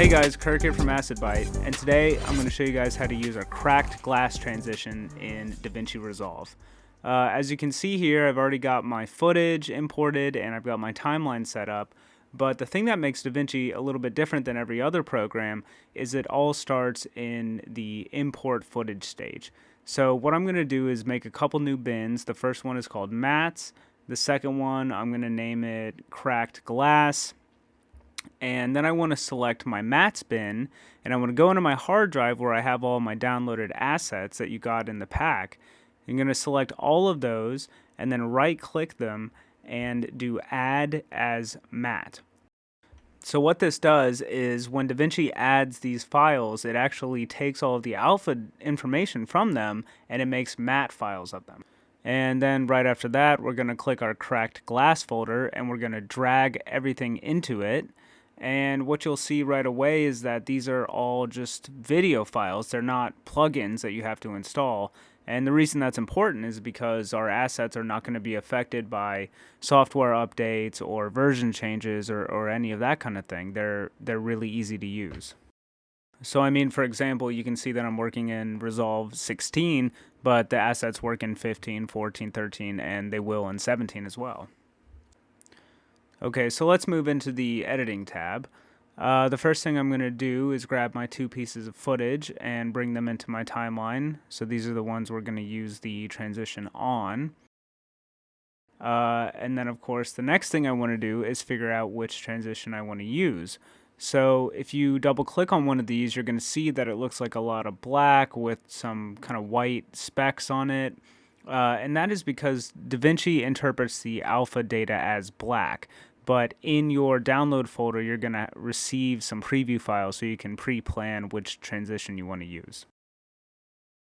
Hey guys, Kirk here from AcidByte, and today I'm going to show you guys how to use a cracked glass transition in DaVinci Resolve. As you can see here, I've already got my footage imported and I've got my timeline set up, but the thing that makes DaVinci a little bit different than every other program is it all starts in the import footage stage. So what I'm going to do is make a couple new bins. The first one is called mats. The second one, I'm going to name it cracked glass. And then I want to select my mats bin, and I want to go into my hard drive where I have all my downloaded assets that you got in the pack. I'm going to select all of those and then right click them and do add as mat. So what this does is when DaVinci adds these files, it actually takes all of the alpha information from them and it makes mat files of them. And then right after that, we're going to click our cracked glass folder and we're going to drag everything into it. And what you'll see right away is that these are all just video files. They're not plugins that you have to install. And the reason that's important is because our assets are not going to be affected by software updates or version changes or any of that kind of thing. They're really easy to use. So I mean, for example, you can see that I'm working in Resolve 16, but the assets work in 15, 14, 13, and they will in 17 as well. Okay, so let's move into the editing tab. The first thing I'm going to do is grab my two pieces of footage and bring them into my timeline. So these are the ones we're going to use the transition on. And then, of course, the next thing I want to do is figure out which transition I want to use. So if you double click on one of these, you're going to see that it looks like a lot of black with some kind of white specks on it. And that is because DaVinci interprets the alpha data as black. But in your download folder, you're going to receive some preview files so you can pre-plan which transition you want to use.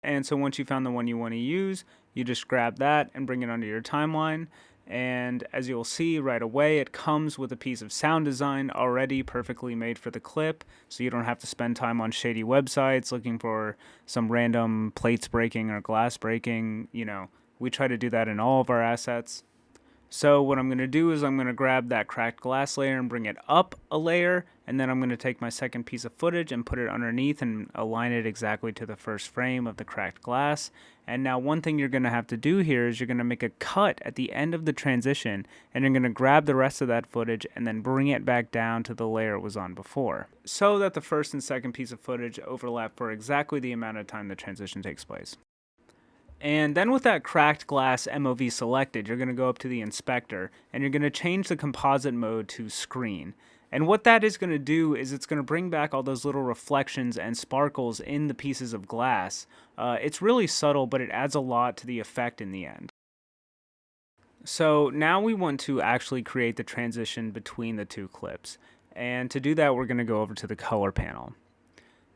And so once you found the one you want to use, you just grab that and bring it onto your timeline. And as you'll see right away, it comes with a piece of sound design already perfectly made for the clip, so you don't have to spend time on shady websites looking for some random plates breaking or glass breaking. You know, we try to do that in all of our assets. So what I'm going to do is I'm going to grab that cracked glass layer and bring it up a layer, and then I'm going to take my second piece of footage and put it underneath and align it exactly to the first frame of the cracked glass. And now one thing you're going to have to do here is you're going to make a cut at the end of the transition, and you're going to grab the rest of that footage and then bring it back down to the layer it was on before, so that the first and second piece of footage overlap for exactly the amount of time the transition takes place. And then with that cracked glass MOV selected, you're going to go up to the inspector and you're going to change the composite mode to screen. And what that is going to do is it's going to bring back all those little reflections and sparkles in the pieces of glass. It's really subtle, but it adds a lot to the effect in the end. So now we want to actually create the transition between the two clips. And to do that, we're going to go over to the color panel.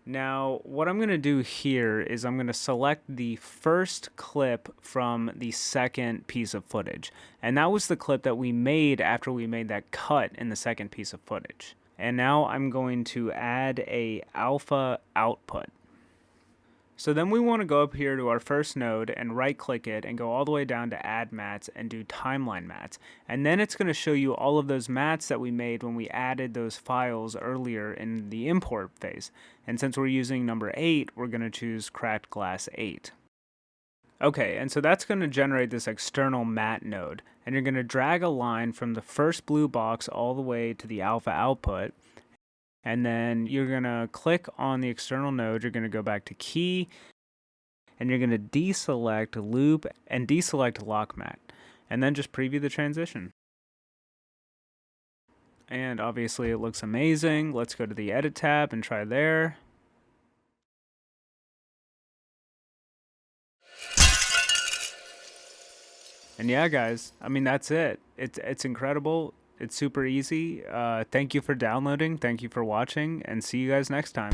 Now, what I'm going to do here is I'm going to select the first clip from the second piece of footage. And that was the clip that we made after we made that cut in the second piece of footage. And now I'm going to add a alpha output. So then we want to go up here to our first node and right click it and go all the way down to add mats and do timeline mats. And then it's going to show you all of those mats that we made when we added those files earlier in the import phase. And since we're using number 8, we're going to choose cracked glass 8. Okay, and so that's going to generate this external mat node. And you're going to drag a line from the first blue box all the way to the alpha output. And then you're going to click on the external node, you're going to go back to key, and you're going to deselect loop and deselect lock mat, and then just preview the transition. And obviously it looks amazing. Let's go to the edit tab and try there. And yeah, guys, I mean, that's it. It's incredible. It's super easy. Thank you for downloading. Thank you for watching, and see you guys next time.